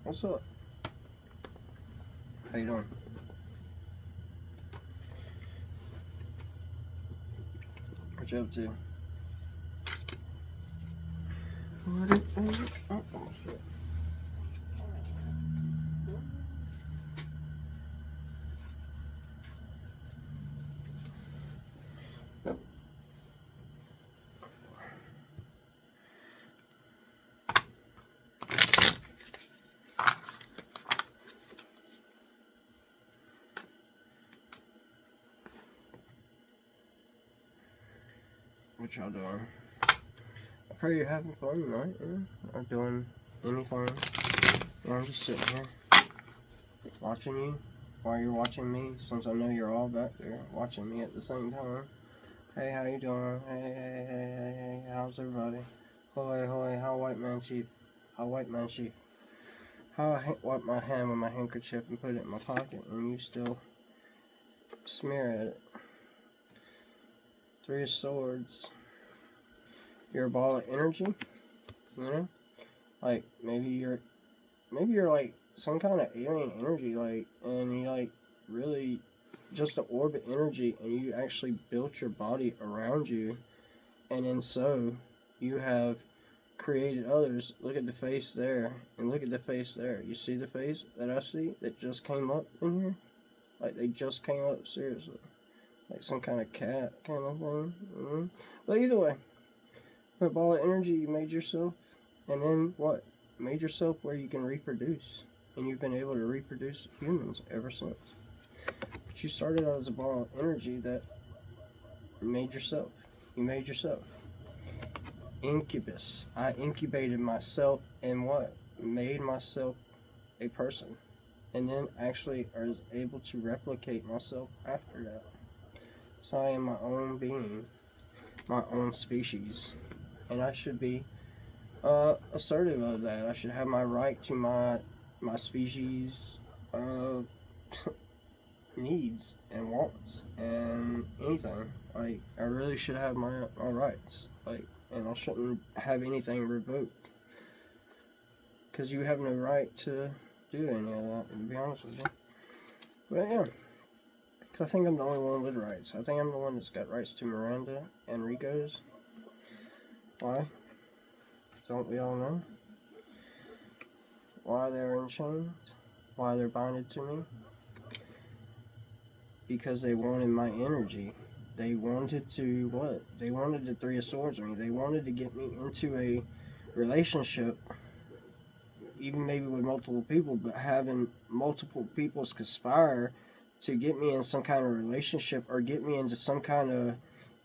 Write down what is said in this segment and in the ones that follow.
What's up? How you doing? What you up to? Oh, shit. What y'all doing? I pray you're having fun tonight, Not doing anything. I'm just sitting here watching you while you're watching me, since I know you're all back there watching me at the same time. Hey, how you doing? Hey, how's everybody? Hoy, hoy, how white man chief? How white man chief? How I wipe my hand with my handkerchief and put it in my pocket, and you still smear at it. Three of Swords. You're a ball of energy, you know? Like, maybe you're like some kind of alien energy, like, and you like really just an orbit energy, and you actually built your body around you, and then so you have created others. Look at the face there, and look at the face there. You see the face that I see that just came up in here? Like, they just came up, seriously. Like some kind of cat kind of thing. But either way, with a ball of energy, you made yourself, and then what? Made yourself where you can reproduce, and you've been able to reproduce humans ever since. But you started out as a ball of energy that made yourself. You made yourself. Incubus. I incubated myself and what? Made myself a person. And then actually was able to replicate myself after that. So I am my own being, my own species. And I should be assertive of that. I should have my right to my species needs and wants and anything. Like, I really should have my rights. Like, and I shouldn't have anything revoked. Because you have no right to do any of that, to be honest with you. But yeah. Because I think I'm the only one with rights. I think I'm the one that's got rights to Miranda and Rico's. Why? Don't we all know? Why they're in chains? Why they're binded to me? Because they wanted my energy. They wanted to what? They wanted the Three of Swords with me. They wanted to get me into a relationship, even maybe with multiple people, but having multiple people conspire to get me in some kind of relationship or get me into some kind of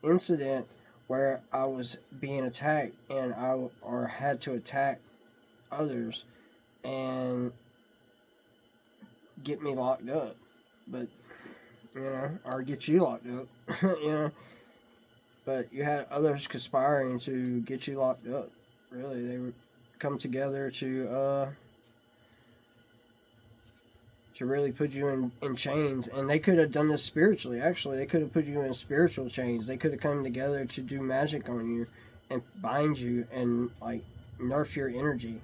incident where I was being attacked and or had to attack others and get me locked up. But, you know, or get you locked up, you know. But you had others conspiring to get you locked up. Really, they would come together to really put you in chains. And they could have done this spiritually, actually. They could have put you in spiritual chains. They could have come together to do magic on you and bind you and, like, nerf your energy.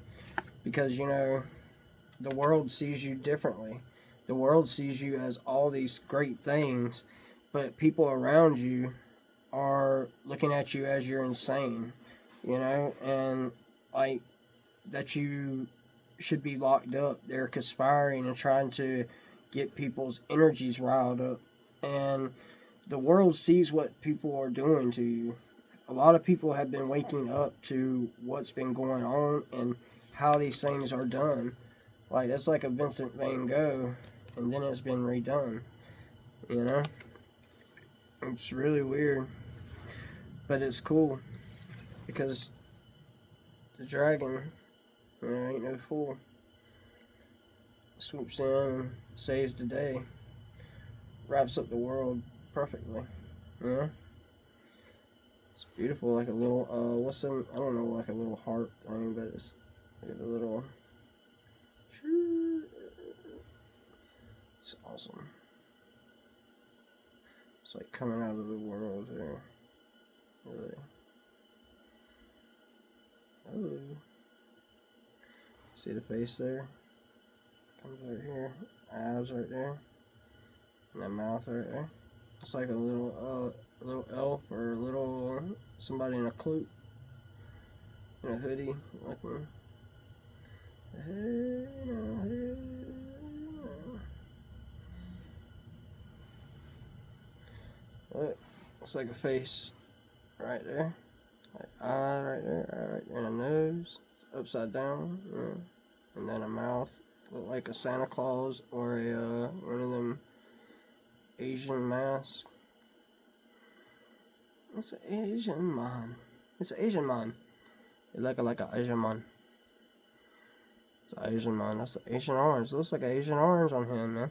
Because, you know, the world sees you differently. The world sees you as all these great things, but people around you are looking at you as you're insane, you know, and, like, that you should be locked up. They're conspiring and trying to get people's energies riled up. And the world sees what people are doing to you. A lot of people have been waking up to what's been going on and how these things are done. Like, that's like a Vincent Van Gogh, and then it's been redone, you know? It's really weird, but it's cool, because the dragon, you know, ain't no fool. Swoops in and saves the day. Wraps up the world perfectly. You know? It's beautiful, like a little, I don't know, like a little heart thing, but it's like a little, it's awesome. It's like coming out of the world there. Really. Oh. See the face there? Comes right here. Eyes right there. And that mouth right there. It's like a little elf or a little somebody in a cloak, in a hoodie, looking. Hey, hey. Look, it's like a face right there, like eye right there, and a nose upside down, and then a mouth, look like a Santa Claus or a one of them Asian masks. It's an Asian man. It's an Asian man. It look like an Asian man. It's an Asian man. That's the Asian orange. It looks like an Asian orange on him, man.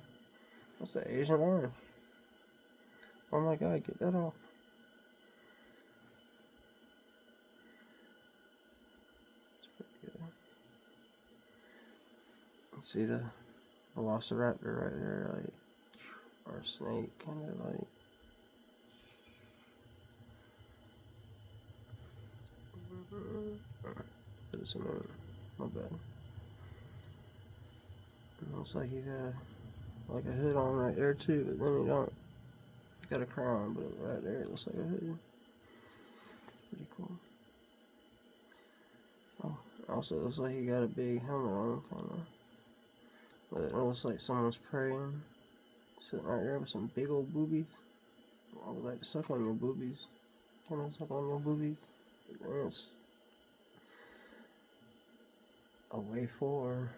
That's the Asian orange. Oh my God, get that off. It's pretty good. You see the velociraptor right there, like, or a snake, kind of like. But it's a moon. My bad. It looks like he got like a hood on right there too, but then he don't. He got a crown, but right there it looks like a hood. Pretty cool. Oh, also looks like he got a big helmet on, kind of. But it looks like someone's praying, sitting right there with some big old boobies. I would like to suck on your boobies. Can I suck on your boobies? And it's a way forward.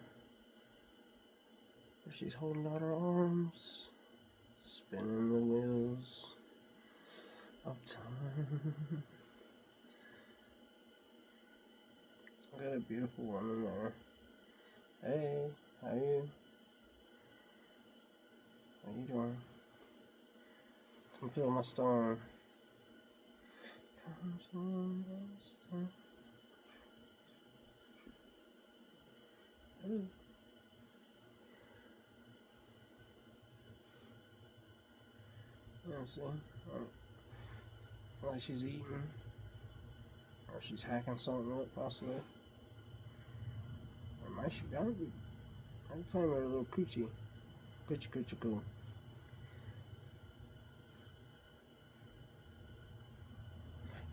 She's holding out her arms, spinning the wheels of time. I got a beautiful woman there. Hey, how you? How you doing? Come feel my stone. Come feel my stone. Hey. Yeah, see? Like she's eating. Or she's hacking something up, possibly. Or might she gotta be? I'm playing with a little coochie. Coochie coochie coo.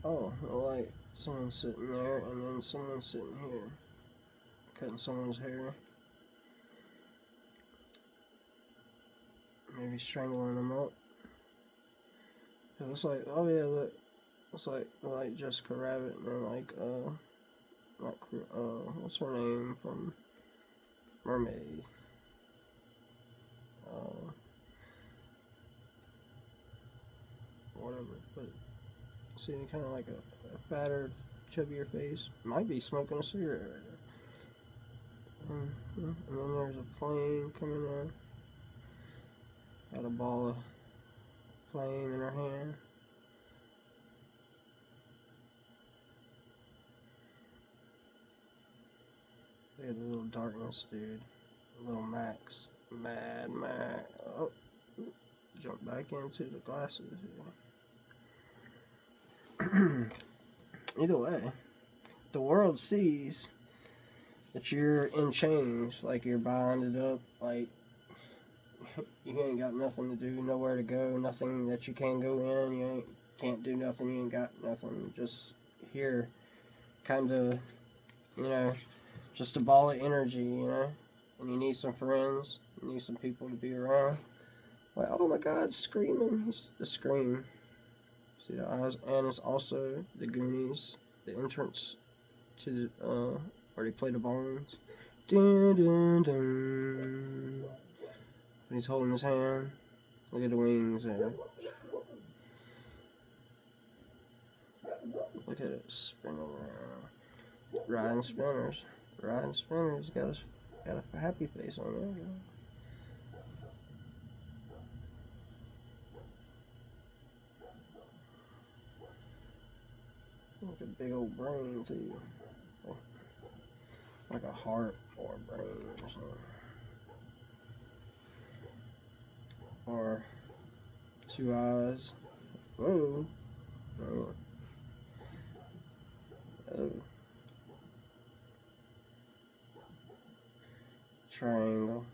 Oh, like someone's sitting there and then someone's sitting here. Cutting someone's hair. Maybe strangling them up. It looks like, oh yeah, look. Looks like Jessica Rabbit and then like, what's her name from Mermaid? Whatever, but see, kind of like a fatter, chubbier face. Might be smoking a cigarette right there. And then there's a plane coming in. Got a ball of flame in her hand. Look at the little darkness, dude. Little Max. Mad Max. Oh, jump back into the glasses here. Either way, the world sees that you're in chains, like you're bonded up, like you ain't got nothing to do, nowhere to go, nothing that you can go in, can't do nothing, you ain't got nothing, just here, kind of, just a ball of energy, and you need some friends, you need some people to be around. Like, oh my God, screaming, it's the scream. See the eyes, and it's also the Goonies, the entrance to the, where they play the bones. Dun, dun, dun. And he's holding his hand. Look at the wings there. Look at it spinning around. Riding spinners. Riding spinners. Got a happy face on there. Like a big old brain too. Like a heart or a brain or something. Or two eyes. Whoa. Oh. Oh. Triangle.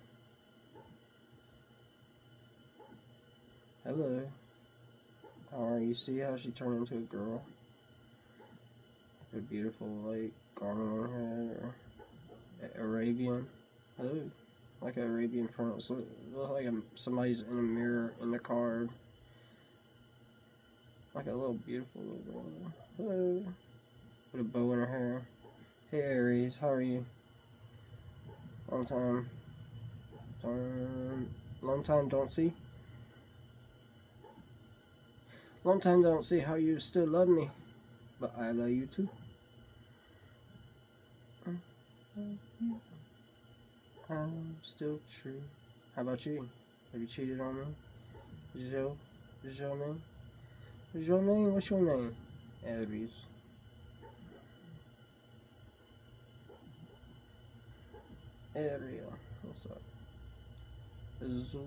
Hello. How are you? See how she turned into a girl? A beautiful, like, garment on her head, or Arabian. Hello. Like an Arabian prince. Look like somebody's in a mirror in the card. Like a little beautiful little girl. Hello. With a bow in her hair. Hey Aries, how are you? Long time. Long time don't see. Long time don't see how you still love me. But I love you too. I'm still true. How about you? Have you cheated on me? Joe? Is your name? Is your name? What's your name? Aries. Ariel. What's up? Zoo.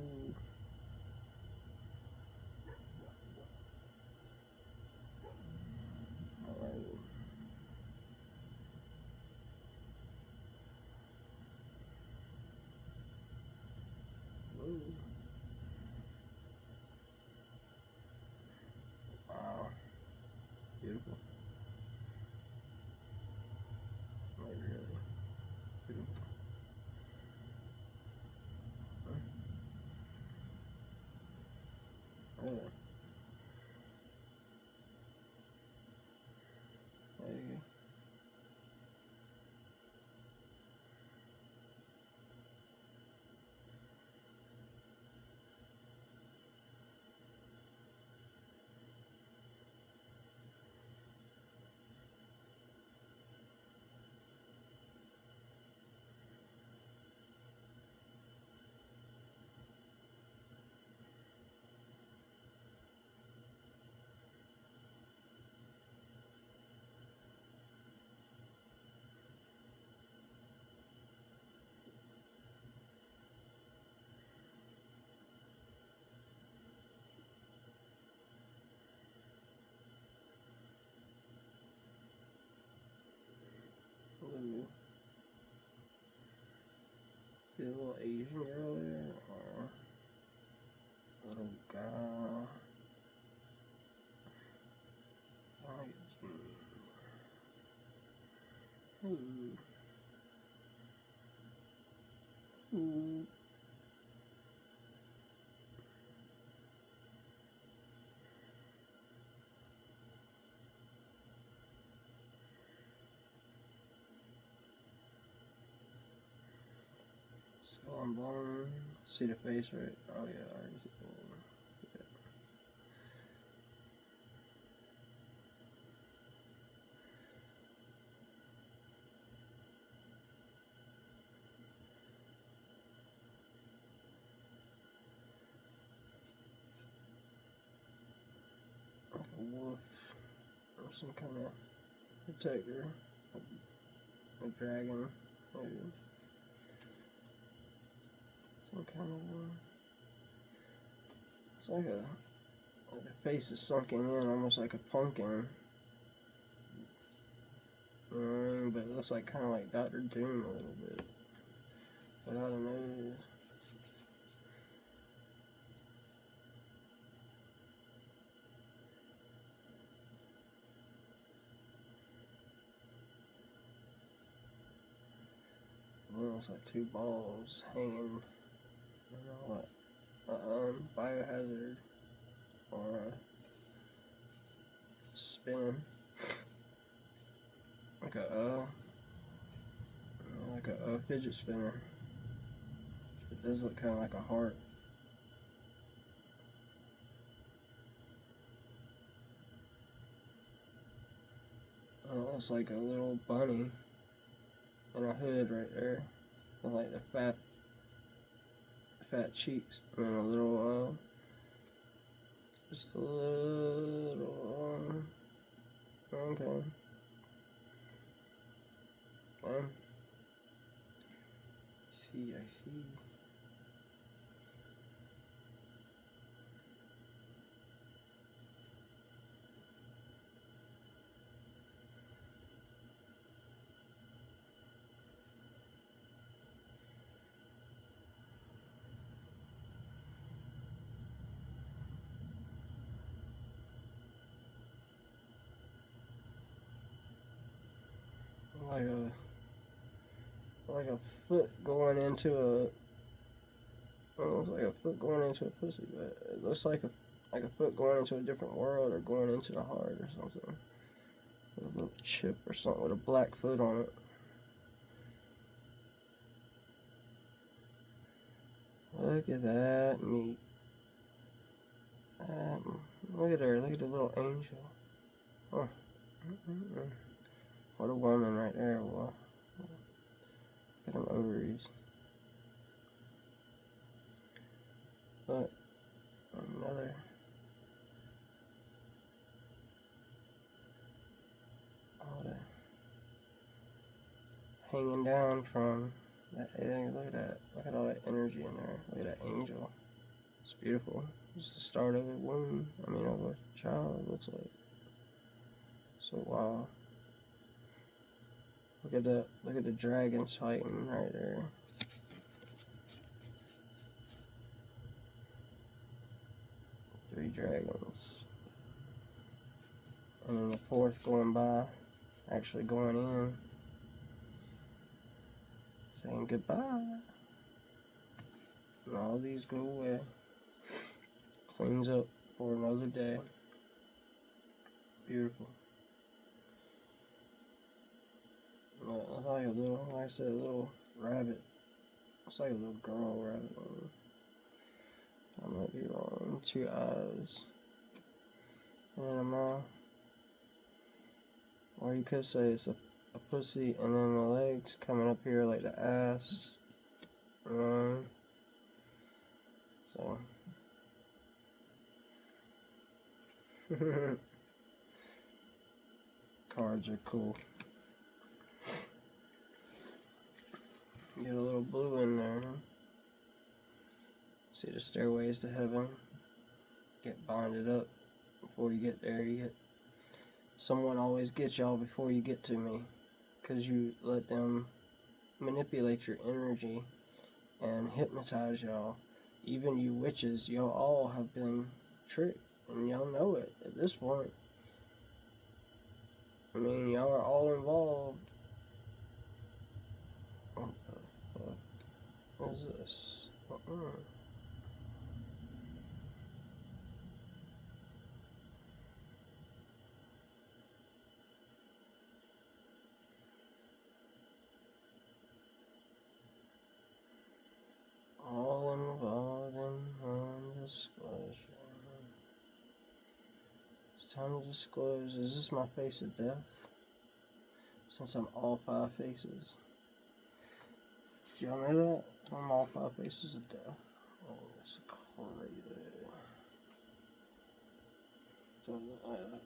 Alright. Wow. Beautiful. Like really beautiful. Really. There you go. Ooh. See a little Asian girl there? Or a little guy? Ooh. Ooh. So I'm born. See the face, right? Oh yeah, I already see it. Like a wolf or some kind of protector. A dragon, maybe. Some kind of one. It's like the face is sunken in, almost like a pumpkin. You know what I mean? But it looks like kind of like Dr. Doom a little bit. Without a nose. Almost like two balls hanging. I don't know what. Biohazard. Or spinning. Like a fidget spinner. It does look kind of like a heart. It looks like a little bunny in a hood right there. With like the fat cheeks and a little just a little okay. I see. like a foot going into a. Almost like a foot going into a pussy, but it looks like a foot going into a different world or going into the heart or something. With a little chip or something with a black foot on it. Look at that meat. Look at her. Look at the little angel. Oh. What a woman right there. Boy. Look at them ovaries. Look. Another. All that hanging down from that egg. Look at that. Look at all that energy in there. Look at that angel. It's beautiful. It's the start of a womb. I mean, of a child, it looks like. So, wow. Look at that. Look at the dragons fighting right there. Three dragons. And then the fourth going by. Actually going in. Saying goodbye. And all these go away. Cleans up for another day. Beautiful. It's like a little, like I said, a little rabbit. It's like a little girl rabbit. I might be wrong. 2 eyes. And a mouth. Or you could say it's a pussy and then the legs coming up here like the ass. So. Cards are cool. Get a little blue in there. See the stairways to heaven. Get bonded up before you get there. Someone always gets y'all before you get to me, because you let them manipulate your energy and hypnotize y'all. Even you witches, y'all all have been tricked, and y'all know it at this point. I mean, y'all are all involved. What the fuck is this? All involved in non-disclosure. It's time to disclose. Is this my face of death? Since I'm all 5 faces. Did y'all know that? I'm all 5 faces of death. Oh, that's crazy. Don't look like that.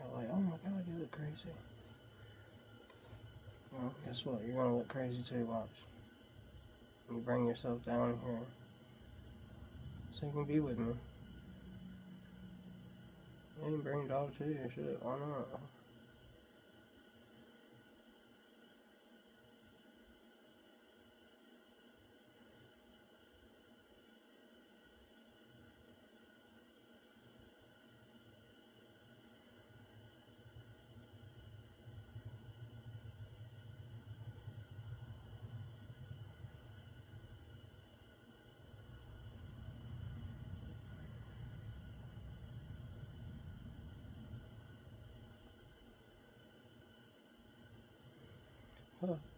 You're like, oh my god, you look crazy. Well, guess what? You're gonna look crazy too, watch. You bring yourself down here so you can be with me. You can bring dog too, shit, why not?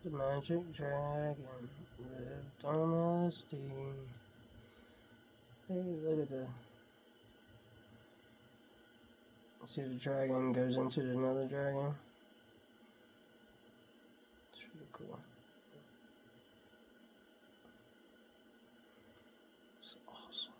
The magic dragon lived on the steam. Hey, look at the. See, the dragon goes into another dragon. It's really cool. It's awesome.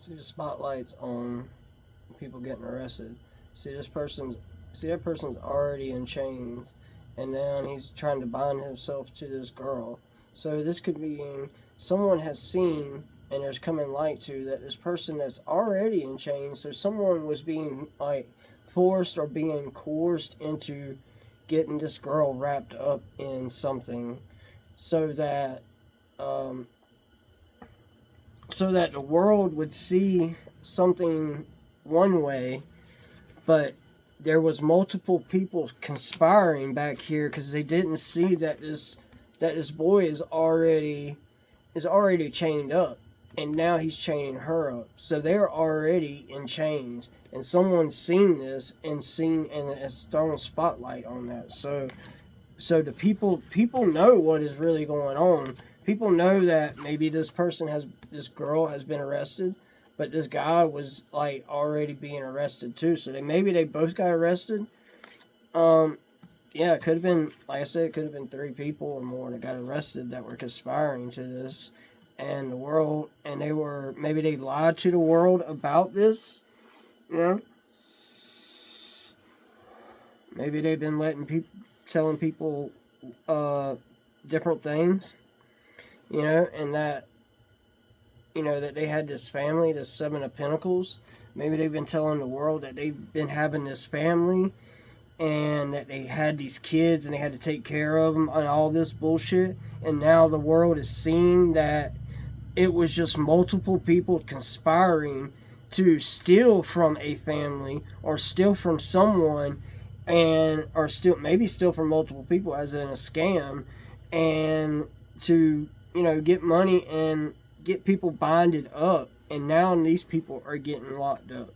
See the spotlights on people getting arrested. See this person's see that person's already in chains, and now he's trying to bind himself to this girl. So this could mean someone has seen and there's coming light to that this person that's already in chains. So someone was being like forced or being coerced into getting this girl wrapped up in something, so that um, so that the world would see something one way, but there was multiple people conspiring back here because they didn't see that this boy is already chained up, and now he's chaining her up. So they're already in chains, and someone's seen this and has thrown a spotlight on that. So the people know what is really going on. People know that maybe this girl has been arrested, but this guy was like already being arrested too. So maybe they both got arrested. Yeah, it could have been, like I said, it could have been 3 people or more that got arrested that were conspiring to this, and the world, and maybe they lied to the world about this. You know, maybe they've been telling people different things. You know, and that that they had this family, this 7 of Pentacles. Maybe they've been telling the world that they've been having this family, and that they had these kids and they had to take care of them and all this bullshit. And now the world is seeing that it was just multiple people conspiring to steal from a family or steal from someone, or maybe steal from multiple people as in a scam, and to get money and get people binded up. And now these people are getting locked up.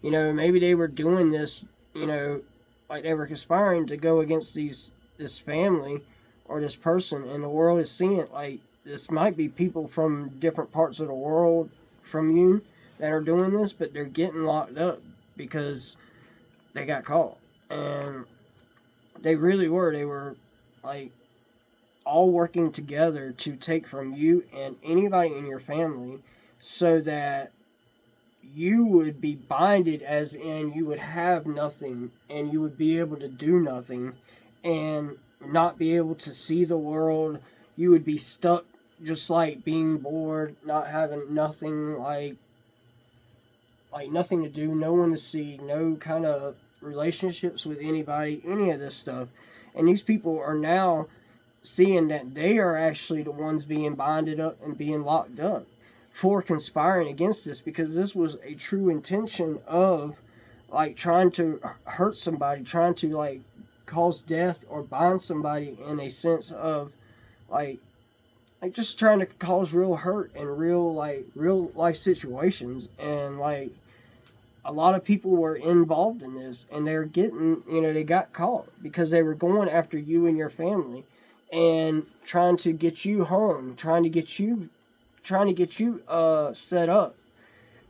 Maybe they were doing this, like they were conspiring to go against this family or this person, and the world is seeing it like this might be people from different parts of the world from you that are doing this, but they're getting locked up because they got caught. And they were like all working together to take from you and anybody in your family, so that you would be binded, as in you would have nothing and you would be able to do nothing and not be able to see the world. You would be stuck, just like being bored, not having nothing, like nothing to do, no one to see, no kind of relationships with anybody, any of this stuff. And these people are now seeing that they are actually the ones being binded up and being locked up for conspiring against this, because this was a true intention of like trying to hurt somebody, trying to like cause death or bind somebody in a sense of like just trying to cause real hurt and real life situations. And like a lot of people were involved in this, and they're getting, they got caught because they were going after you and your family and trying to get you home, trying to get you set up.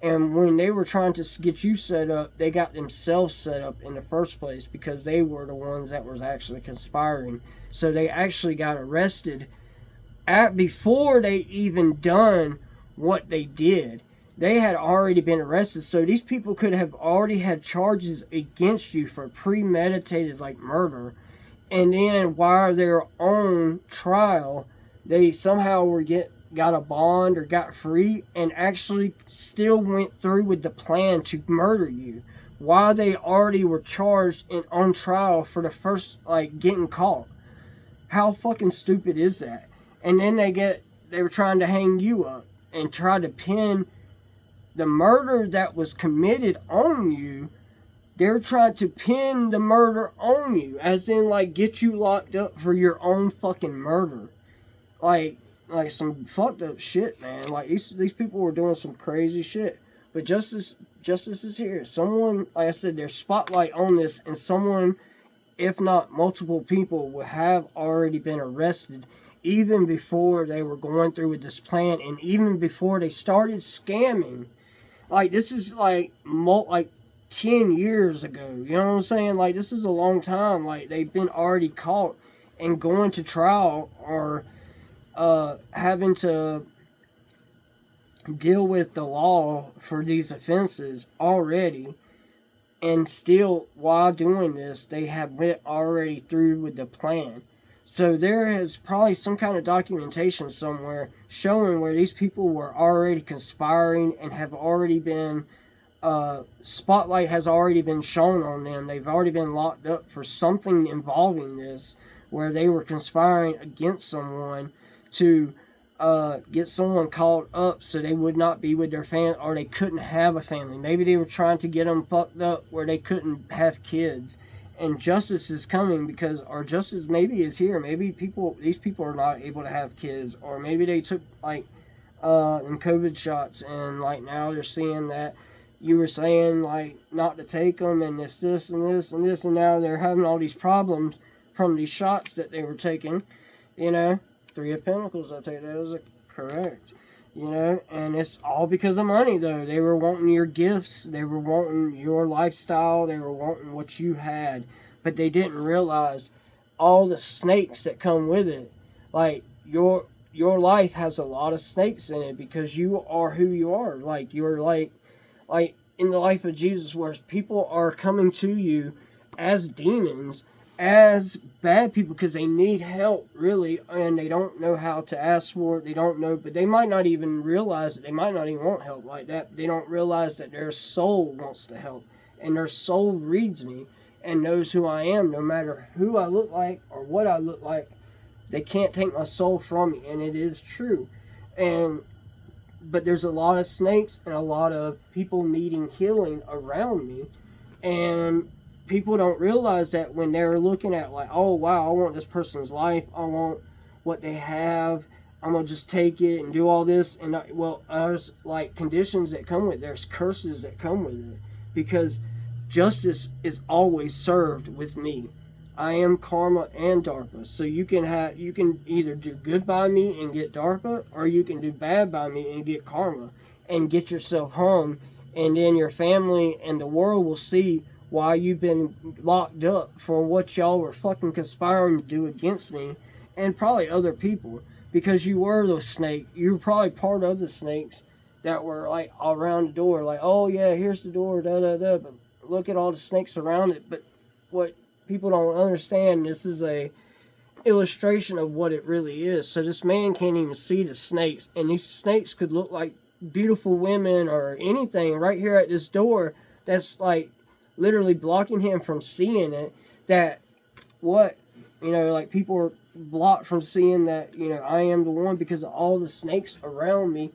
And when they were trying to get you set up, they got themselves set up in the first place, because they were the ones that was actually conspiring. So they actually got arrested before they even done what they did. They had already been arrested. So these people could have already had charges against you for premeditated like murder. And then while they're on trial, they somehow got a bond or got free, and actually still went through with the plan to murder you while they already were charged and on trial for the first, like, getting caught. How fucking stupid is that? And then they were trying to hang you up and try to pin the murder that was committed on you. They're trying to pin the murder on you, as in like get you locked up for your own fucking murder. Like some fucked up shit, man. Like these people were doing some crazy shit. But justice is here. Someone, like I said, there's spotlight on this, and someone, if not multiple people, would have already been arrested even before they were going through with this plan, and even before they started scamming. Like this is like 10 years ago. You know what I'm saying? Like this is a long time. Like they've been already caught and going to trial, or having to deal with the law for these offenses already, and still, while doing this, they have went already through with the plan. So there is probably some kind of documentation somewhere showing where these people were already conspiring and have already been, spotlight has already been shown on them. They've already been locked up for something involving this, where they were conspiring against someone to get someone called up so they would not be with their family, or they couldn't have a family. Maybe they were trying to get them fucked up where they couldn't have kids. And justice is coming, because our justice maybe is here. Maybe these people are not able to have kids, or maybe they took like them COVID shots, and like now they're seeing that you were saying like not to take them, and this and this and this, and now they're having all these problems from these shots that they were taking. You know, Three of Pentacles, I take that as correct. You know, and it's all because of money, though. They were wanting your gifts. They were wanting your lifestyle. They were wanting what you had. But they didn't realize all the snakes that come with it. Like, your life has a lot of snakes in it, because you are who you are. Like, you're like in the life of Jesus, where people are coming to you as demons, as bad people, because they need help, really, and they don't know how to ask for it. They don't know, but they might not even realize that. They might not even want help like that. They don't realize that their soul wants to help, and their soul reads me and knows who I am, no matter who I look like or what I look like. They can't take my soul from me, and it is true. But there's a lot of snakes and a lot of people needing healing around me, and people don't realize that when they're looking at like, oh wow, I want this person's life, I want what they have, I'm gonna just take it and do all this, and there's like conditions that come with it. There's curses that come with it, because justice is always served with me. I am karma and DARPA, so you can either do good by me and get DARPA, or you can do bad by me and get karma and get yourself hung, and then your family and the world will see why you've been locked up for what y'all were fucking conspiring to do against me, and probably other people, because you were the snake. You were probably part of the snakes that were like around the door, like, oh yeah, here's the door, da da da, but look at all the snakes around it. But what people don't understand, this is a illustration of what it really is. So this man can't even see the snakes, and these snakes could look like beautiful women or anything right here at this door that's like literally blocking him from seeing it. That what, like people are blocked from seeing that, I am the one, because of all the snakes around me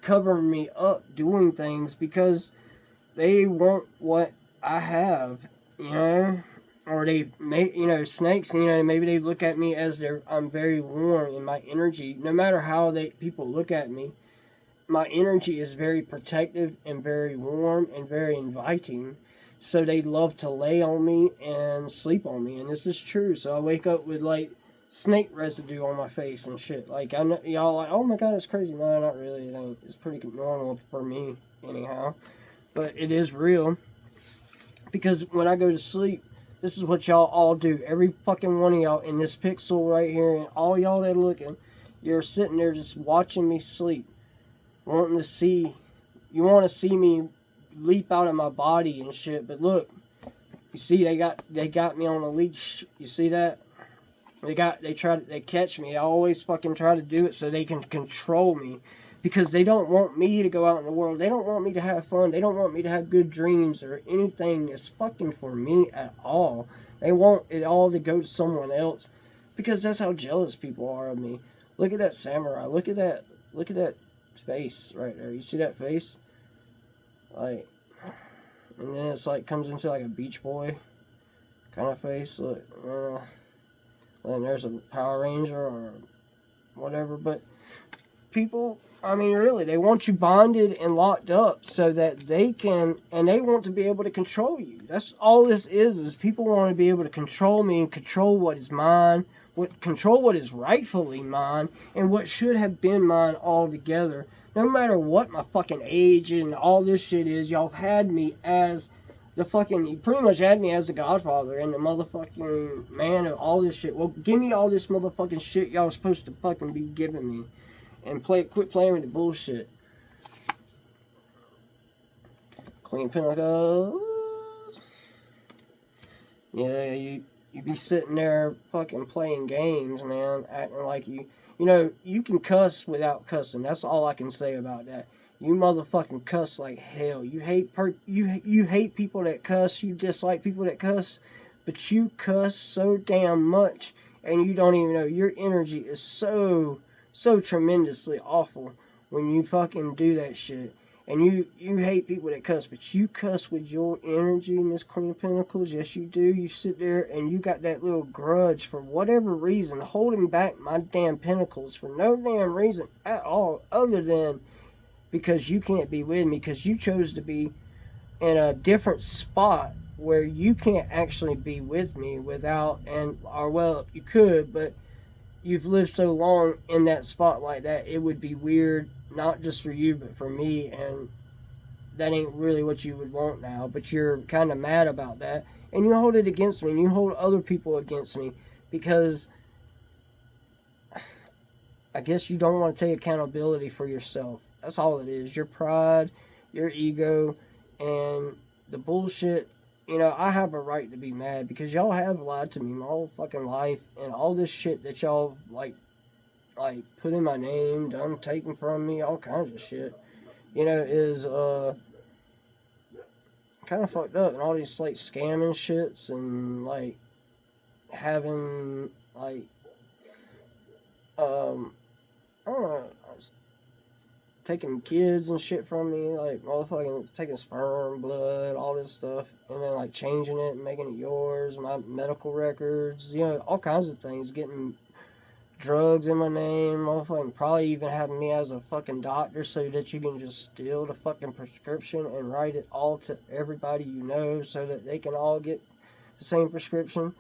covering me up, doing things because they want what I have, or they make, snakes, maybe they look at me as I'm very warm in my energy. No matter how people look at me, my energy is very protective and very warm and very inviting. So they love to lay on me and sleep on me, and this is true. So I wake up with like snake residue on my face and shit. Like, I know y'all like, oh my god, it's crazy. No, not really. It ain't. It's pretty normal for me, anyhow. But it is real, because when I go to sleep, this is what y'all all do. Every fucking one of y'all in this pixel right here, and all y'all that are looking, you're sitting there just watching me sleep, wanting to see. You want to see me leap out of my body and shit. But look, you see, they got me on a leash. You see that? They catch me. I always fucking try to do it so they can control me, because they don't want me to go out in the world. They don't want me to have fun. They don't want me to have good dreams or anything that's fucking for me at all. They want it all to go to someone else, because that's how jealous people are of me. Look at that samurai. Look at that face right there. You see that face? Like, and then it's like comes into like a Beach Boy kind of face. Look, and there's a Power Ranger or whatever. But people, I mean, really, they want you bonded and locked up so that they can, and they want to be able to control you. That's all this is people want to be able to control me and control what is mine, control what is rightfully mine, and what should have been mine altogether. No matter what my fucking age and all this shit is, y'all had me as you pretty much had me as the godfather and the motherfucking man of all this shit. Well, give me all this motherfucking shit y'all was supposed to fucking be giving me. And quit playing with the bullshit. Queen of Pentacles. Yeah, you be sitting there fucking playing games, man, acting like you can cuss without cussing. That's all I can say about that. You motherfucking cuss like hell. You hate people that cuss. You dislike people that cuss, but you cuss so damn much, and you don't even know. Your energy is so tremendously awful when you fucking do that shit. And you hate people that cuss, but you cuss with your energy, Miss Queen of Pentacles. Yes, you do. You sit there and you got that little grudge for whatever reason, holding back my damn pentacles for no damn reason at all, other than because you can't be with me, because you chose to be in a different spot where you can't actually be with me without, or well, you could, but you've lived so long in that spot like that, it would be weird, not just for you, but for me, and that ain't really what you would want now, but you're kind of mad about that, and you hold it against me, and you hold other people against me, because I guess you don't want to take accountability for yourself. That's all it is. Your pride, your ego, and the bullshit. I have a right to be mad because y'all have lied to me my whole fucking life, and all this shit that y'all like put in my name, done taken from me, all kinds of shit, is kind of fucked up, and all these like scamming shits and like having like I don't know, taking kids and shit from me, like motherfucking taking sperm, blood, all this stuff, and then like changing it and making it yours, my medical records, all kinds of things, getting drugs in my name, motherfucking probably even having me as a fucking doctor so that you can just steal the fucking prescription and write it all to everybody you know so that they can all get the same prescription.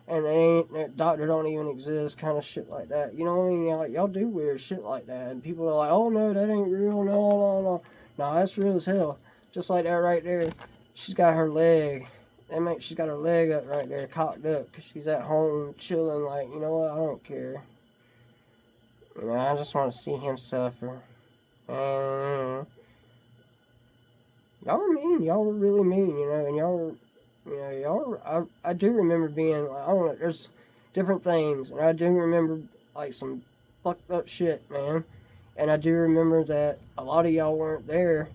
And that doctor don't even exist, kind of shit like that. You know what I mean? Like, y'all do weird shit like that, and people are like, "Oh no, that ain't real. No, that's real as hell." Just like that right there. She's got her leg. She's got her leg up right there, cocked up, cause she's at home chilling. Like, you know what? I don't care. I just want to see him suffer. And y'all were mean. Y'all were really mean. And y'all were. I do remember being, like, I don't know, there's different things, and I do remember, like, some fucked up shit, man, and I do remember that a lot of y'all weren't there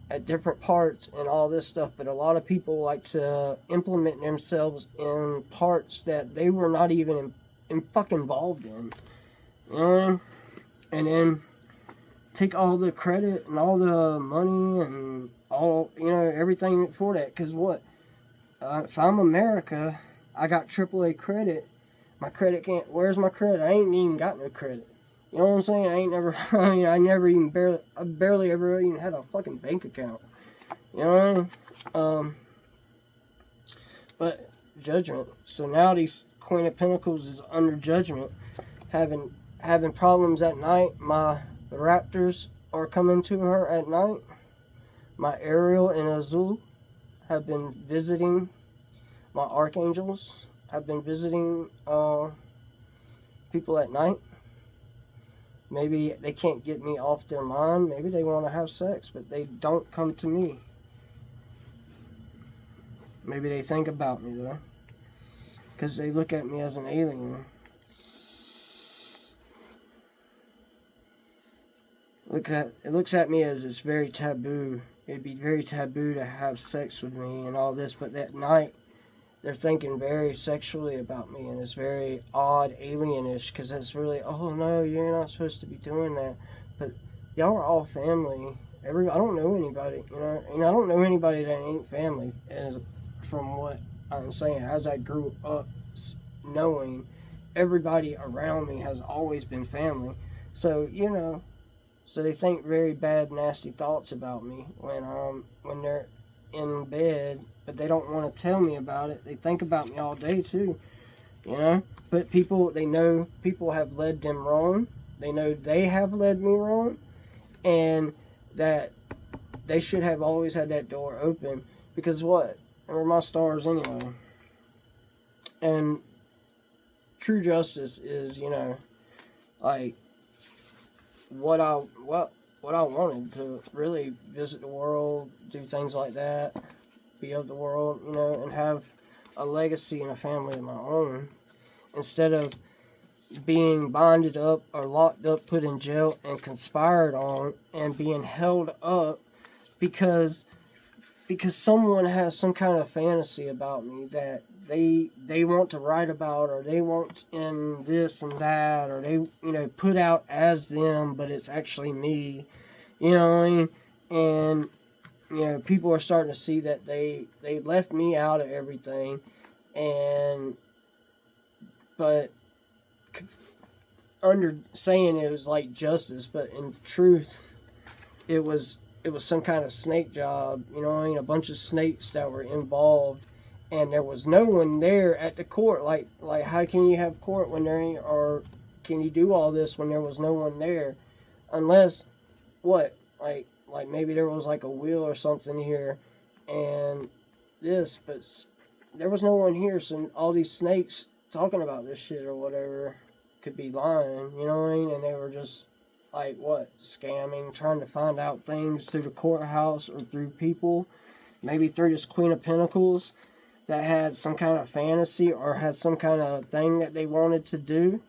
at different parts and all this stuff, but a lot of people like to implement themselves in parts that they were not even in fucking involved in, and then take all the credit and all the money and all, everything for that, because what? If I'm America, I got AAA credit. My credit can't. Where's my credit? I ain't even got no credit. You know what I'm saying? I ain't never. I never even I barely ever even had a fucking bank account. You know what I mean? But judgment. So now these Queen of Pentacles is under judgment, having problems at night. My raptors are coming to her at night. My Ariel and Azul have been visiting. My archangels have been visiting people at night. Maybe they can't get me off their mind. Maybe they want to have sex, but they don't come to me. Maybe they think about me, though, because they look at me as an alien. It looks at me as it's very taboo. It'd be very taboo to have sex with me and all this, but that night they're thinking very sexually about me, and it's very odd, alienish, because that's really, oh no, you're not supposed to be doing that. But y'all are all family. I don't know anybody, and I don't know anybody that ain't family. As from what I'm saying, as I grew up knowing, everybody around me has always been family. So so they think very bad, nasty thoughts about me when they're in bed, but they don't want to tell me about it. They think about me all day too, But they know people have led them wrong. They know they have led me wrong, and that they should have always had that door open, because what? They were my stars anyway. And true justice is, like, what I wanted, to really visit the world, do things like that, be of the world, you know, and have a legacy and a family of my own, instead of being bonded up or locked up, put in jail, and conspired on, and being held up because someone has some kind of fantasy about me that they want to write about, or they want in this and that, or they, you know, put out as them, but it's actually me, you know what I mean? And you know, people are starting to see that they left me out of everything, and but under saying it was like justice, but in truth it was some kind of snake job, you know what I mean? A bunch of snakes that were involved, and there was no one there at the court. Like how can you have court when there ain't, or can you do all this when there was no one there? Unless what? Like maybe there was like a wheel or something here, and this, but there was no one here, so all these snakes talking about this shit or whatever could be lying, you know what I mean? And they were just like what, scamming, trying to find out things through the courthouse or through people, maybe through this Queen of Pentacles that had some kind of fantasy or had some kind of thing that they wanted to do,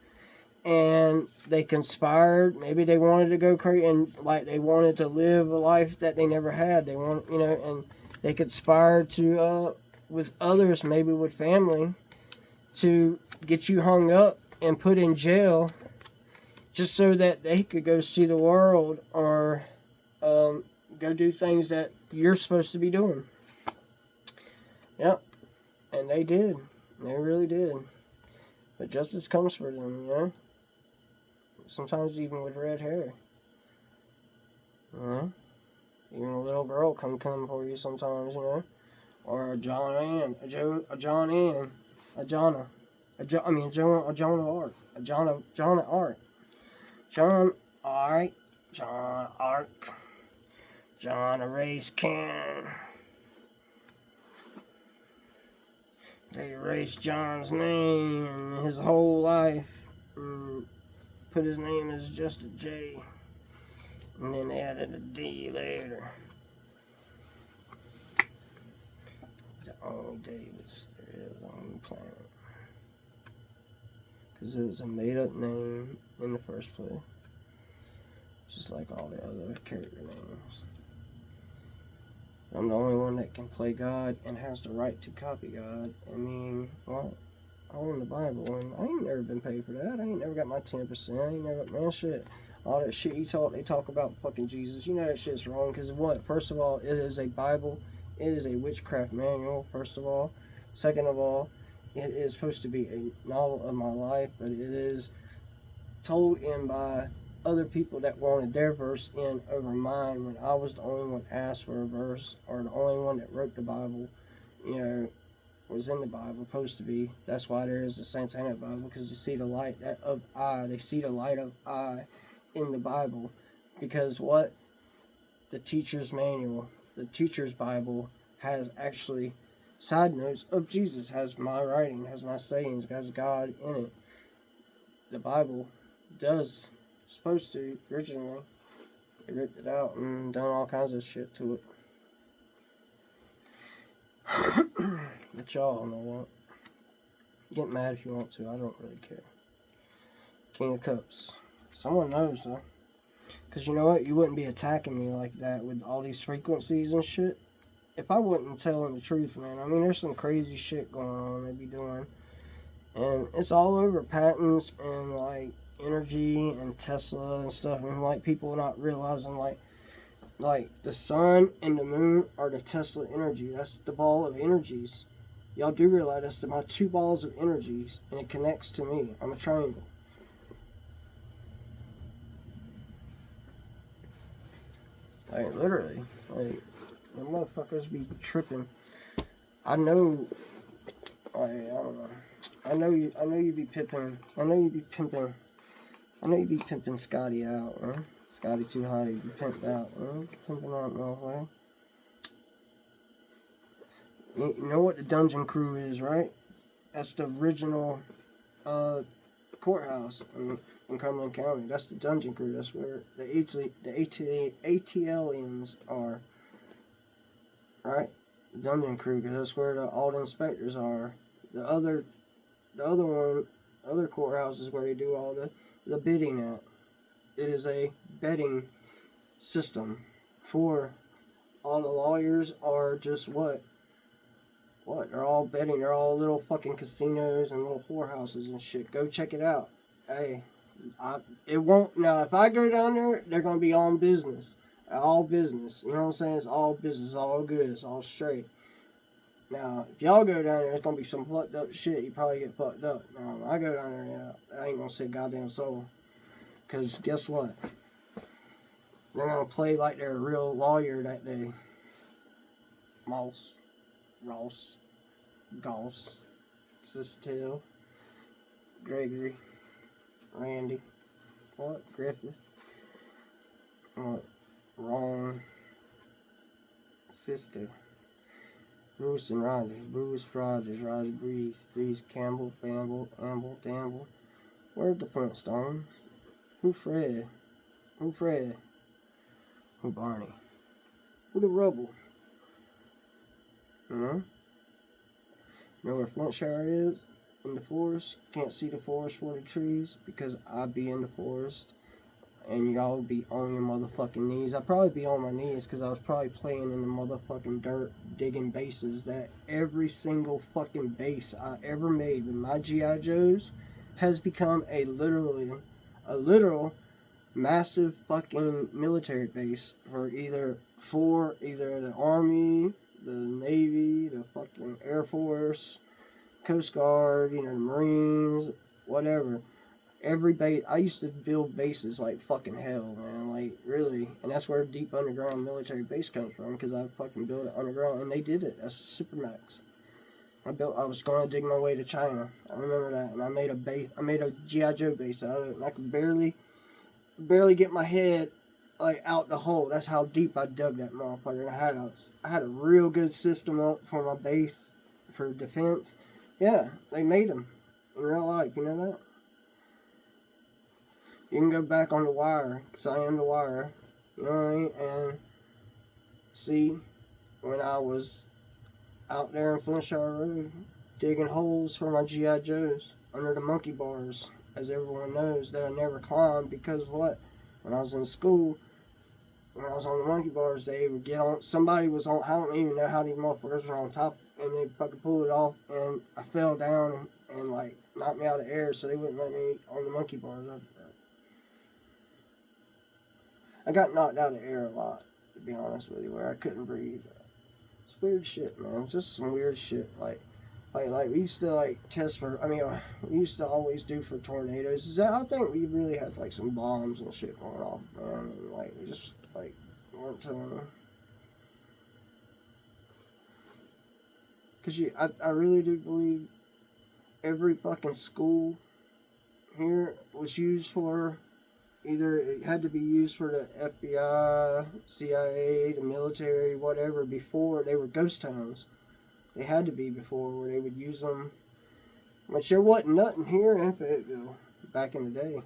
and they conspired. Maybe they wanted to go crazy, and like they wanted to live a life that they never had. They want, you know, and they conspired to with others, maybe with family, to get you hung up and put in jail, just so that they could go see the world, or go do things that you're supposed to be doing. Yep, and they did. They really did. But justice comes for them, you know? Sometimes even with red hair. You know? Even a little girl come for you sometimes, you know? Or a John Ann, a John Ann, a Jonna, a Joan of Arc, a John of Arc. John Arc, John Arc, John erased Ken. They erased John's name his whole life, and put his name as just a J, and then added a D later. The only Davis there is on the planet. Because it was a made-up name in the first place. Just like all the other character names. I'm the only one that can play God and has the right to copy God. I mean, well, I own the Bible, and I ain't never been paid for that. I ain't never got my 10%. I ain't never, man, shit. All that shit they talk about fucking Jesus. You know that shit's wrong, because what? First of all, it is a Bible. It is a witchcraft manual, first of all. Second of all, it is supposed to be a novel of my life, but it is told in by other people that wanted their verse in over mine, when I was the only one asked for a verse, or the only one that wrote the Bible, you know, was in the Bible, supposed to be. That's why there is the Satanic Bible, because they see the light of I. They see the light of I in the Bible, because what? The teacher's manual, the teacher's Bible, has actually side notes of Jesus, has my writing, has my sayings, has God in it. The Bible does, supposed to, originally. They ripped it out and done all kinds of shit to it. But y'all know what? Get mad if you want to, I don't really care. King of Cups. Someone knows though. Because you know what? You wouldn't be attacking me like that with all these frequencies and shit if I wasn't telling the truth, man. I mean, there's some crazy shit going on they be doing. And it's all over patents and like energy and Tesla and stuff. And like people not realizing like the sun and the moon are the Tesla energy. That's the ball of energies. Y'all do realize that's my two balls of energies, and it connects to me. I'm a triangle. Like literally, like the motherfuckers be tripping. I know. I don't know. I know you be pimping. I know you be pimping Scotty out, huh? Scotty too high to be pimped out, huh? Pimping out, motherfucker. You know what the Dungeon Crew is, right? That's the original courthouse. in Cumberland County. That's the dungeon crew. That's where the ATLians are, right? The dungeon crew, because that's where all the inspectors are. The other courthouse is where they do all the bidding at. It is a betting system for all the lawyers are just what? They're all betting. They're all little fucking casinos and little whorehouses and shit. Go check it out. Hey, it won't. Now, if I go down there, they're going to be on business. All business. You know what I'm saying? It's all business. All good. It's all straight. Now, if y'all go down there, it's going to be some fucked up shit. You probably get fucked up. Now, when I go down there, yeah, I ain't going to say goddamn soul. Because guess what? They're going to play like they're a real lawyer that day. Mouse. Ross, Goss, Sistel, Gregory, Randy, what? Griffith, what? Ron, Sister, Bruce and Rogers, Roger Breeze, Campbell, Bamble, Amble, Damble. Where's the Flintstones? Who Fred? Who Barney? Who the Rubble? You know where Flintshire is? In the forest. Can't see the forest for the trees because I be in the forest and y'all be on your motherfucking knees. I'd probably be on my knees because I was probably playing in the motherfucking dirt, digging bases. That every single fucking base I ever made with my G.I. Joes has become a literal massive fucking military base for either the Army, the Navy, the fucking Air Force, Coast Guard, the Marines, whatever. Every base, I used to build bases like fucking hell, man, like really. And that's where deep underground military base comes from, because I fucking built it underground, and they did it. That's the Supermax. I was going to dig my way to China. I remember that, and I made a G.I. Joe base out of it, and I could barely get my head like out the hole. That's how deep I dug that motherfucker. And I had a real good system up for my base for defense. Yeah, they made them in real life. You know that? You can go back on The Wire, because I am The Wire. You know what I mean? And see, when I was out there in Flintshire Road digging holes for my G.I. Joes under the monkey bars, as everyone knows, that I never climbed because what? When I was in school, when I was on the monkey bars, they would get on. Somebody was on. I don't even know how these motherfuckers were on top, and they fucking pulled it off, and I fell down and like knocked me out of the air, so they wouldn't let me on the monkey bars. I got knocked out of the air a lot, to be honest with you, where I couldn't breathe. It's weird shit, man. Just some weird shit, like we used to like test for. We used to always do for tornadoes. I think we really had like some bombs and shit going off, man. And, like we just like weren't telling them. Cause I really do believe every fucking school here was used for either it had to be used for the FBI, CIA, the military, whatever. Before they were ghost towns. They had to be before where they would use them. Which there wasn't nothing here in Fayetteville back in the day.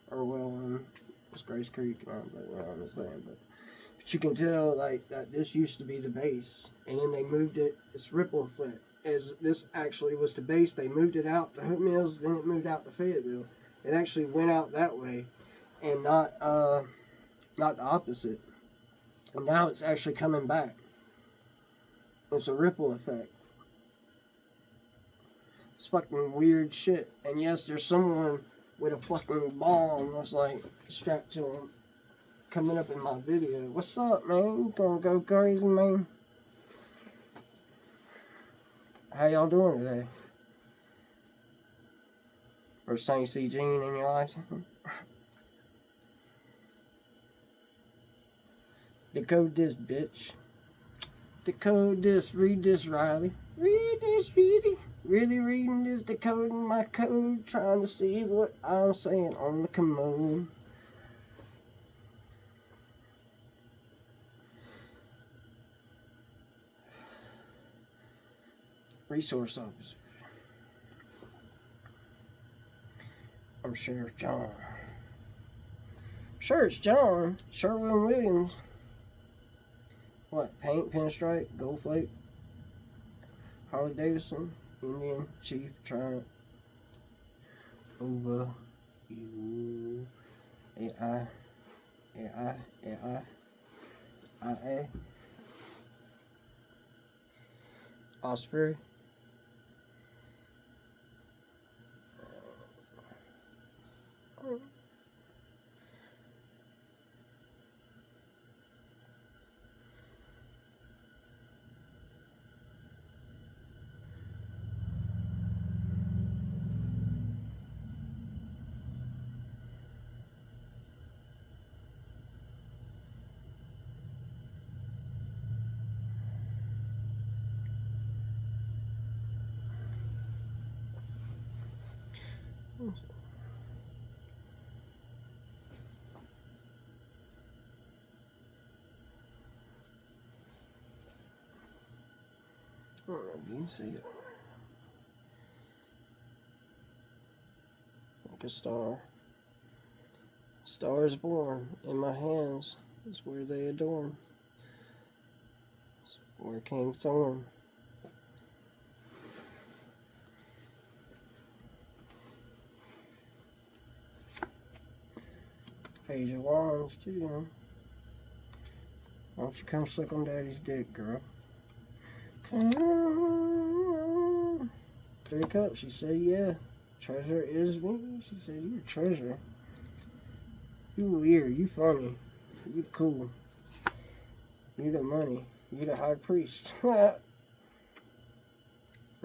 Or well, it's Grace Creek, but I'm saying. But you can tell like that this used to be the base. And then they moved it, it's ripple effect. As this actually was the base, they moved it out to Hood Mills, then it moved out to Fayetteville. It actually went out that way and not the opposite. And now it's actually coming back. It's a ripple effect. It's fucking weird shit. And yes, there's someone with a fucking bomb that's like strapped to him coming up in my video. What's up, man? You gonna go crazy, man? How y'all doing today? First time you see Gene in your life? Decode this, bitch. Decode this. Read this, Riley. Read this, Reedy. Really reading this, decoding my code, trying to see what I'm saying on the commode. Resource officer. I'm Sheriff John. Sure, it's John. Sherwin-Williams. What? Paint, pinstripe, gold flake. Harley Davidson. Indian Chief Triumph. Over you. AI. AI. AI. IA. Osprey. I don't know if you can see it. Like a star. Star is born in my hands. Is where they adorn. Where came thorn. Page of Wands, too, you know. Why don't you come suck on Daddy's dick, girl? 3 cups, she said, yeah. Treasure is me. She said, you're a treasure. You weird, you funny, you cool. You the money, you the high priest. For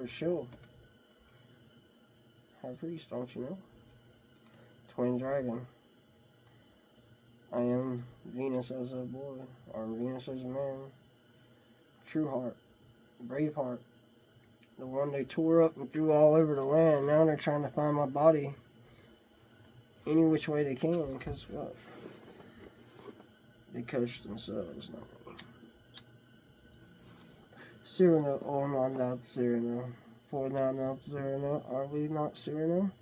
sure. High priest, don't you know? Twin dragon. I am Venus as a boy, or Venus as a man. True heart, brave heart. The one they tore up and threw all over the land. Now they're trying to find my body any which way they can, because what? They coach themselves, not me. Cyrano, oh no, I'm not Cyrano. 499 Cyrano, are we not Cyrano?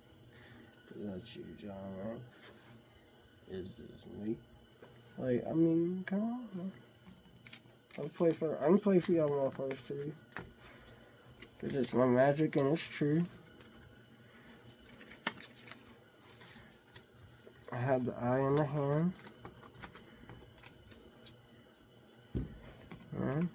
That's you, John, right? Is this me? Like, I mean, come on, man. I can play for y'all motherfuckers too. Cause it's my magic and it's true. I have the eye in the hand. Alright.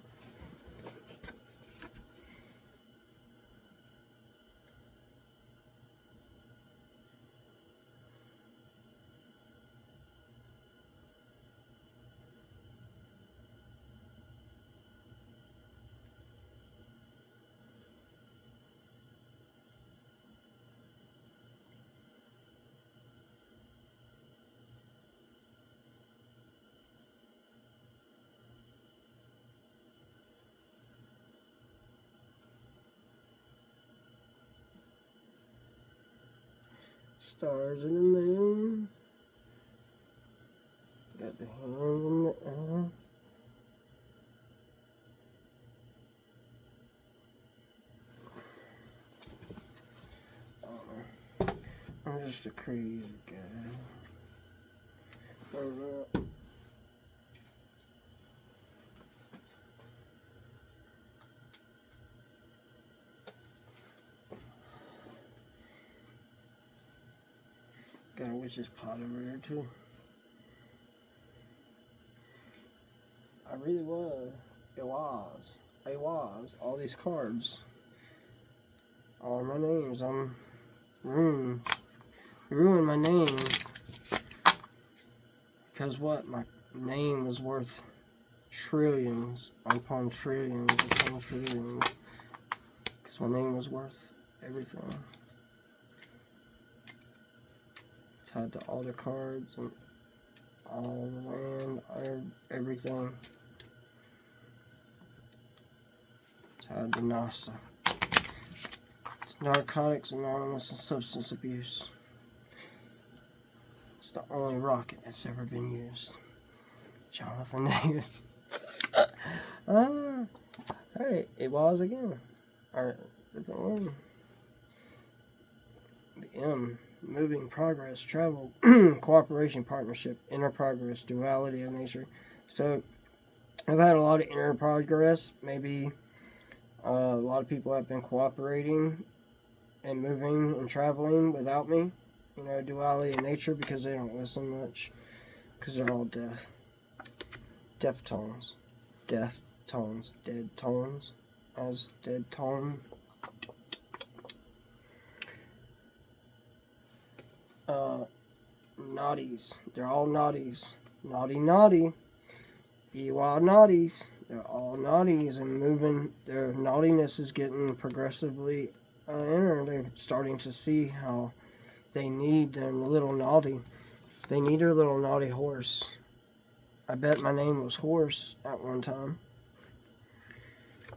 Stars in the moon. Got the hand in the eye. I'm just a crazy guy. Got a witch's pot over there too. I really was. It was. All these cards. All my names. I'm ruined my name. Because what? My name was worth trillions upon trillions upon trillions. Because my name was worth everything. Tied to all the cards and all the land, everything. Tied to NASA. It's Narcotics Anonymous and Substance Abuse. It's the only rocket that's ever been used. Jonathan Davis. Hey, it was again. Alright, different one. The M moving, progress, travel, cooperation, partnership, inner progress, duality of nature. So I've had a lot of inner progress. Maybe a lot of people have been cooperating and moving and traveling without me. Duality of nature, because they don't listen much, because they're all deaf. Deaf tones. Deaf tones. Dead tones. As dead tone. Naughties. They're all naughties. Naughty, naughty. Ewok naughties. They're all naughties and moving. Their naughtiness is getting progressively inner. They're starting to see how they need their little naughty. They need their little naughty horse. I bet my name was Horse at one time.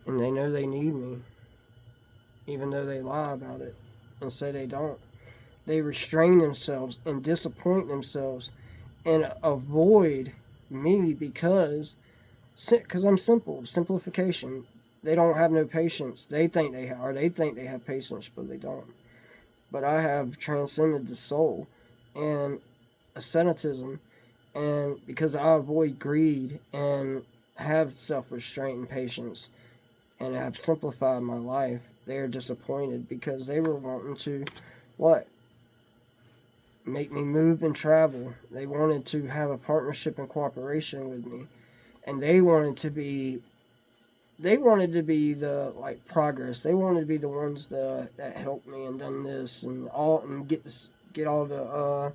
And they know they need me. Even though they lie about it and say they don't. They restrain themselves and disappoint themselves and avoid me because I'm simple. Simplification. They don't have no patience. They think they have, or they think they have patience, but they don't. But I have transcended the soul and asceticism, and because I avoid greed and have self-restraint and patience and have simplified my life, they are disappointed because they were wanting to, what? Make me move and travel. They wanted to have a partnership and cooperation with me. And they wanted to be the progress. They wanted to be the ones that helped me and done this and get all the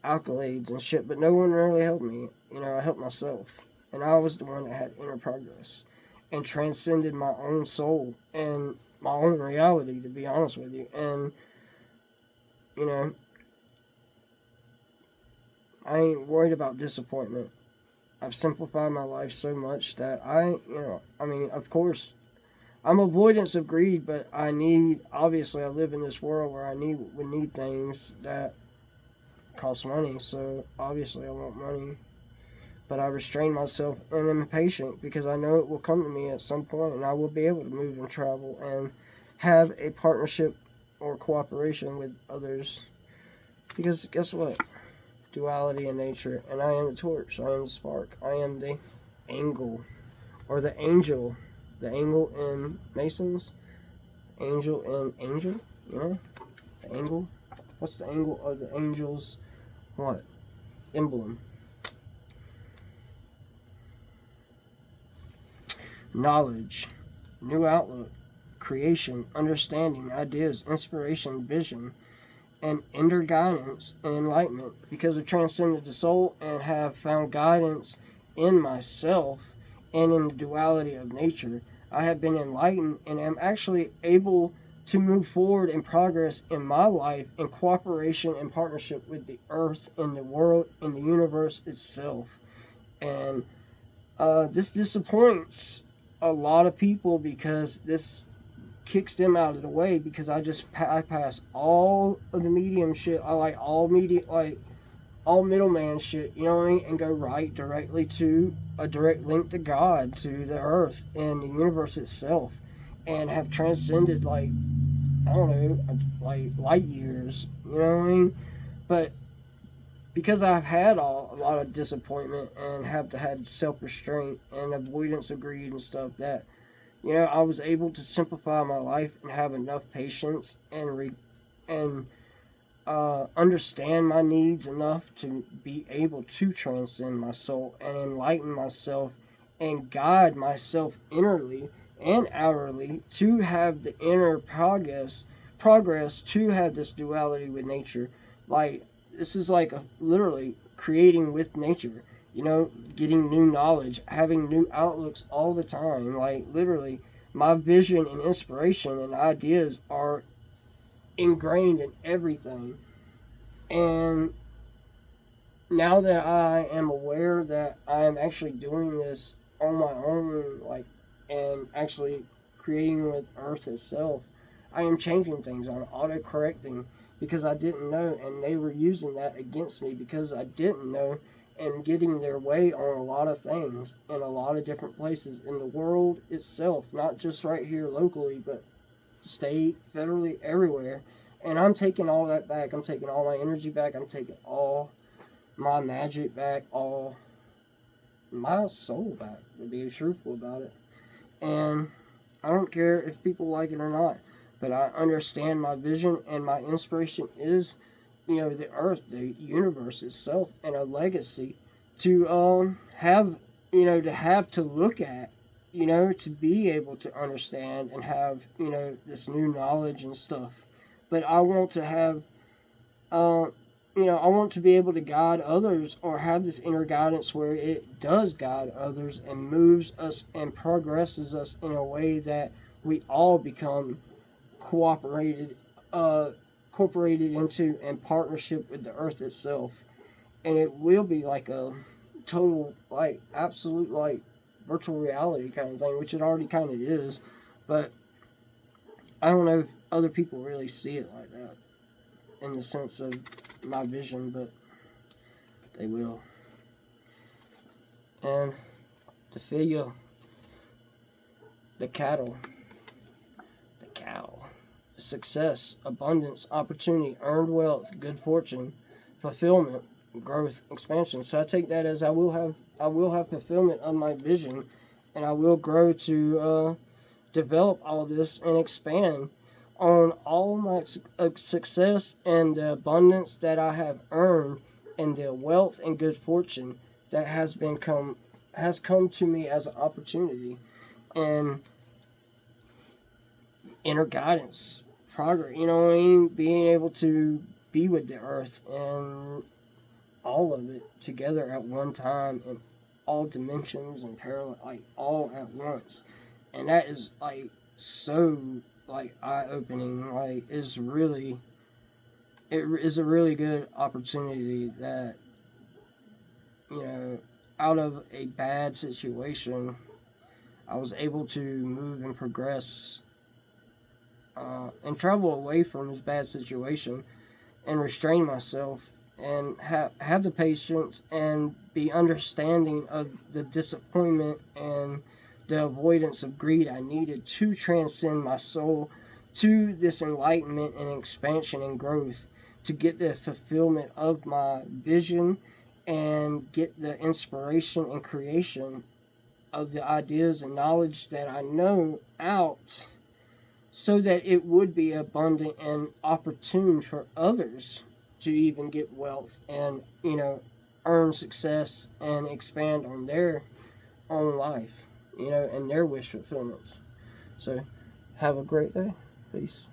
accolades and shit, but no one really helped me. I helped myself. And I was the one that had inner progress and transcended my own soul and my own reality, to be honest with you. And I ain't worried about disappointment. I've simplified my life so much that of course, I'm avoidance of greed, but obviously I live in this world where we need things that cost money, so obviously I want money. But I restrain myself and am patient because I know it will come to me at some point and I will be able to move and travel and have a partnership or cooperation with others. Because guess what? Duality in nature, and I am the torch, I am the spark, I am the angle, or the angel, the angle in Masons, angel in angel, the angle. What's the angle of the angel's what? Emblem. Knowledge, new outlook, creation, understanding, ideas, inspiration, vision, and inner guidance and enlightenment, because I've transcended the soul and have found guidance in myself and in the duality of nature. I have been enlightened and am actually able to move forward and progress in my life in cooperation and partnership with the earth and the world and the universe itself. And this disappoints a lot of people because this kicks them out of the way, because I pass all of the medium shit. I like all middleman shit, you know what I mean, and go right directly to a direct link to God, to the earth and the universe itself, and have transcended light years, you know what I mean. But because I've had a lot of disappointment and have had self-restraint and avoidance of greed and stuff, that I was able to simplify my life and have enough patience and understand my needs enough to be able to transcend my soul and enlighten myself and guide myself innerly and outwardly to have the inner progress to have this duality with nature. This is literally creating with nature. Getting new knowledge, having new outlooks all the time. Literally, my vision and inspiration and ideas are ingrained in everything. And now that I am aware that I am actually doing this on my own, and actually creating with Earth itself, I am changing things. I'm auto-correcting because I didn't know, and they were using that against me because I didn't know, and getting their way on a lot of things in a lot of different places in the world itself, not just right here locally, but state, federally, everywhere. And I'm taking all that back. I'm taking all my energy back. I'm taking all my magic back, all my soul back, to be truthful about it. And I don't care if people like it or not, but I understand my vision, and my inspiration is, the earth, the universe itself, and a legacy to have, to look at, to be able to understand and have, this new knowledge and stuff. But I want to have, uh, I want to be able to guide others, or have this inner guidance where it does guide others and moves us and progresses us in a way that we all become cooperated, uh, incorporated into, in partnership with the earth itself. And it will be like a total, like, absolute, like, virtual reality kind of thing, which it already kind of is. But I don't know if other people really see it like that, in the sense of my vision, but they will. And to fill you, the cattle, the cow, success, abundance, opportunity, earned wealth, good fortune, fulfillment, growth, expansion. So I take that as I will have fulfillment of my vision, and I will grow to develop all this and expand on all my success and the abundance that I have earned, and the wealth and good fortune that has come to me as an opportunity, and inner guidance, progress. You know what I mean? Being able to be with the earth and all of it together at one time, in all dimensions and parallel, like all at once, and that is like so, like, eye-opening. Like, it is a really good opportunity that, out of a bad situation, I was able to move and progress, and travel away from this bad situation, and restrain myself, and have the patience and be understanding of the disappointment and the avoidance of greed I needed to transcend my soul to this enlightenment and expansion and growth, to get the fulfillment of my vision, and get the inspiration and creation of the ideas and knowledge that I know out, so that it would be abundant and opportune for others to even get wealth and, earn success and expand on their own life, and their wish fulfillments. So have a great day. Peace.